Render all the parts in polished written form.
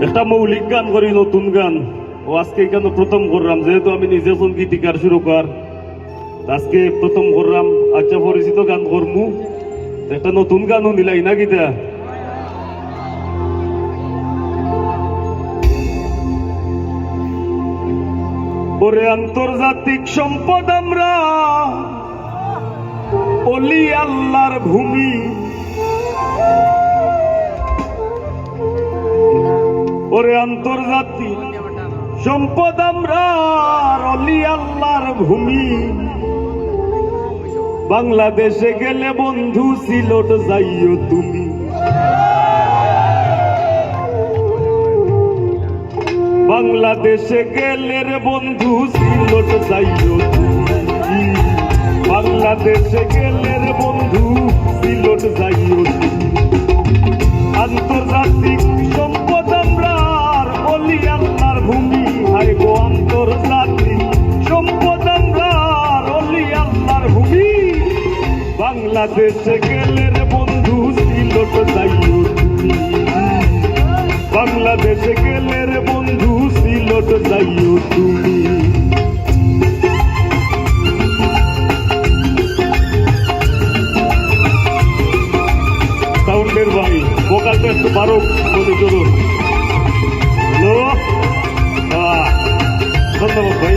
একটা মৌলিক গান করি, নতুন গান। ও আজকে এখানে প্রথম করলাম, যেহেতু আমি নিজে এখন গীতিকার সুরকার, আজকে প্রথম করলাম। আচ্ছা, পরিচিত গান করমু, একটা নতুন গানও নিলাই না গীতা। ওরে আন্তর্জাতিক সম্পদ আমরা, অলি আল্লাহর ভূমি। ওরে আন্তর্জাতিক সম্পদ আমরা, অলি আল্লাহর ভূমি। বাংলাদেশে গেলে বন্ধু সিলট যাইও তুমি। বাংলাদেশে গেলে রে বন্ধু সিলট যাইও তুমি। বাংলাদেশে গেলে রে বন্ধু সিলট যাইও তুমি। আন্তর্জাতিক সম্পদ আমরা, অলি আল্লাহর ভূমি। হাই গো আন্তর্জাতিক সম্পদ আমরা, অলি আল্লাহর ভূমি। বাংলাদেশে গেলে রে বন্ধু সিলট যাইও তুমি। বাংলাদেশে গেলে রে বন্ধু সিলট যাইও তুমি। সাউন্ডের ভাই ভোকালটা একটু বারো মনে করো। হ্যালো, ধন্যবাদ ভাই।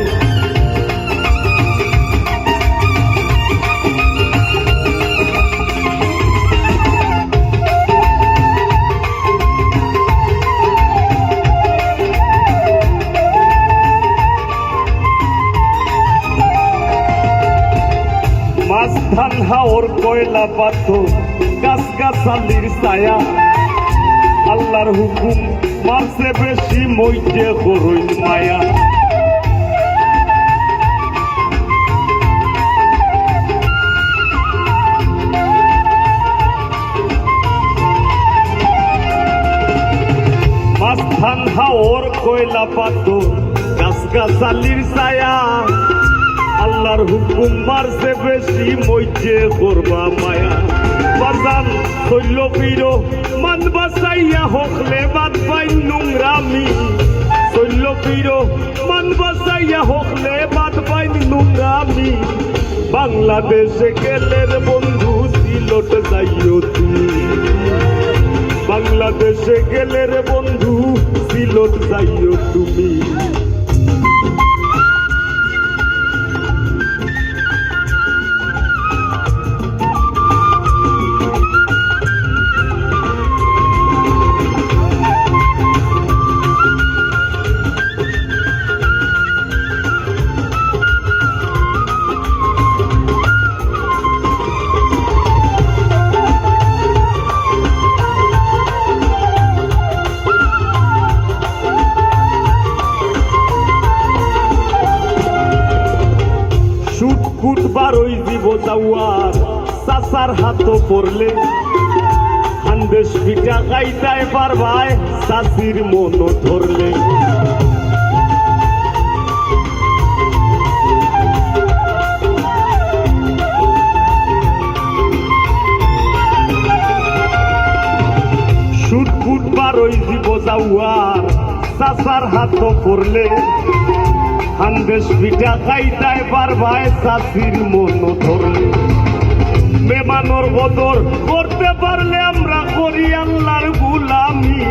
মাছ ধান হাওর কয়লা পাথর, গাছ গাছালির ছায়া। আল্লাহর হুকুম মারছে বেশি, মইতে করইল মায়া। মাছ ধান হাওর কয়লা পাথর, গাছ গাছালির ছায়া। আল্লাহর হুকুম মারছে বেশি, মইতে করবা মায়া। বাজান চৈল পিরো মান বাসাইয়া, হকলে বাদ পাই নোংরামি। চৈল পিরো মান বাসাইয়া, হকলে বাদ পাই নোংরামি। বাংলাদেশে গেলে রে বন্ধু সিলট যাইও তুমি। বাংলাদেশে গেলে রে বন্ধু সিলট যাইও তুমি। ফুট বারোই দিব যাওয়ার, চাচার হাতও পড়লে। খানদেশ পিঠা খাইতাই পারবাই, চাচির মনও ধরলে। সুট ফুট বারোই দিব যাওয়ার, চাচার হাতও পড়লে। খানদেশ পিঠা খাইতাই পারবাই, চাচির মনও ধরলে। মেমানোর বদর করতে পারলে আমরা করি আল্লাহর গুলামি।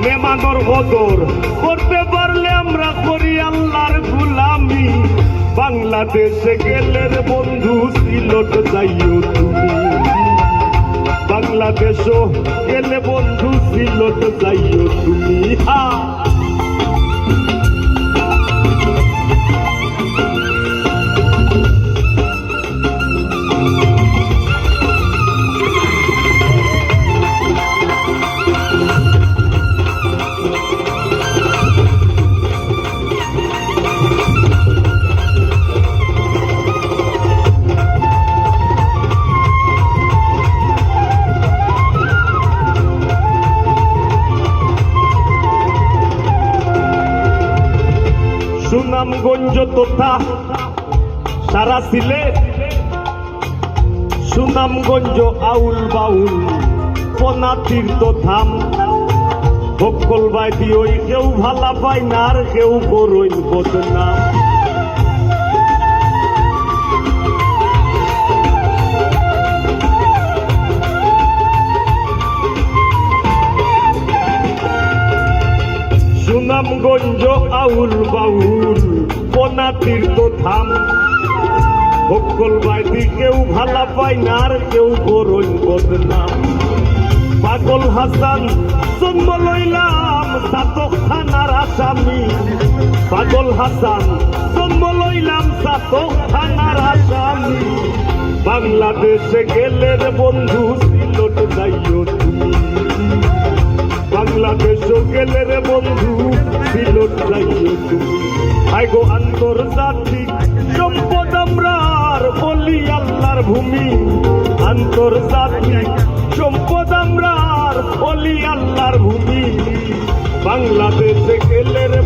মেমানোর বদর করতে পারলে আমরা করি আল্লাহর গুলামি। বাংলাদেশে গেলে রে বন্ধু সিলট যাইও তুমি। বাংলাদেশও গেলে বন্ধু সিলট যাইও তুমি। সুনামগঞ্জ তথা সারা সিলেট, সুনামগঞ্জ আউল বাউল পনা তীর্থ ধাম। বকল বাইতি ওই কেউ ভালা পায় না আর কেউ করইন বদনাম সুনামগঞ্জ আউল বাউল কোনা তীর্থ ধাম বকল বাইতি কেউ ভালা পায় না আর কেউ করইন বদনাম পাগল হাসান জন্ম লইলাম সাতক থানার আসামি পাগল হাসান জন্ম লইলাম সাতক থানার আসামি বাংলাদেশে গেলে রে বন্ধু সিলট যাইও তুমি বাংলাদেশে গেলে রে বন্ধু সিলট যাইও তুমি আইগো আন্তর্জাতিক সম্পদ আমরার বলি আল্লাহর ভূমি আন্তর্জাতিক সম্পদ আমরার বলি আল্লাহর ভূমি বাংলাদেশে গেলে রে